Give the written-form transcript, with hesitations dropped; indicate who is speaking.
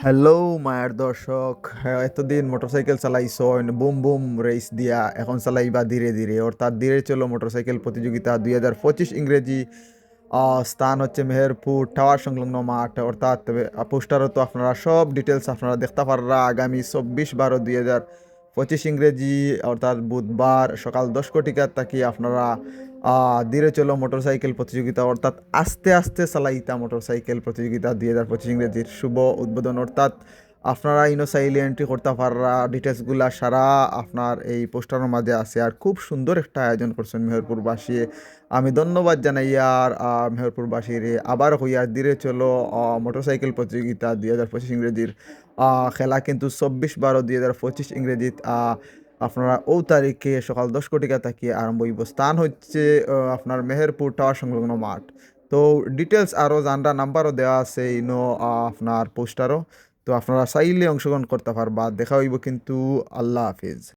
Speaker 1: Hello মায়ের দর্শক, হ্যাঁ, এতদিন মোটরসাইকেল চালাইছন বুম বুম রেস দিয়া, এখন চালাইবা ধীরে ধীরে, অর্থাৎ ধীরে চলো মোটরসাইকেল প্রতিযোগিতা 2025 ইংরেজি। স্থান হচ্ছে মেহেরপুর টাওয়ার সংলগ্ন মাঠ, অর্থাৎ পোস্টারও তো আপনারা সব ডিটেলস আপনারা দেখতে পাররা। আগামী 24/12/2025 ইংরেজি, অর্থাৎ বুধবার সকাল 10 কোটিকার থাকি আপনারা ধীরে চলো মোটরসাইকেল প্রতিযোগিতা, অর্থাৎ আস্তে আস্তে চালাইতা মোটরসাইকেল প্রতিযোগিতা 2025 ইংরেজির শুভ উদ্বোধন। অর্থাৎ আপনারা ইনো চাইলে এন্ট্রি করতে পাররা, ডিটেলসগুলা সারা আপনার এই পোস্টারের মাঝে আছে। আর খুব সুন্দর একটা আয়োজন করছেন মেহেরপুরবাসী, আমি ধন্যবাদ জানাই। আর মেহেরপুরবাসীর আবার হইয়ার ধীরে চলো মোটরসাইকেল প্রতিযোগিতা 2025 ইংরেজির খেলা কিন্তু 24/12/2025 ইংরেজিত আপনারা তারিখে সকাল 10 কোটিকা থাকি আরম্ভ হইব। স্থান হচ্ছে আপনার মেহেরপুর টাওয়ার সংলগ্ন মাঠ। তো ডিটেলস আরও জানরা নাম্বারও দেওয়া আছে ইনো আপনার পোস্টারও। তো আপনারা চাইলে অংশগ্রহণ করতে পারবা। দেখা হইব কিন্তু। আল্লাহ হাফিজ।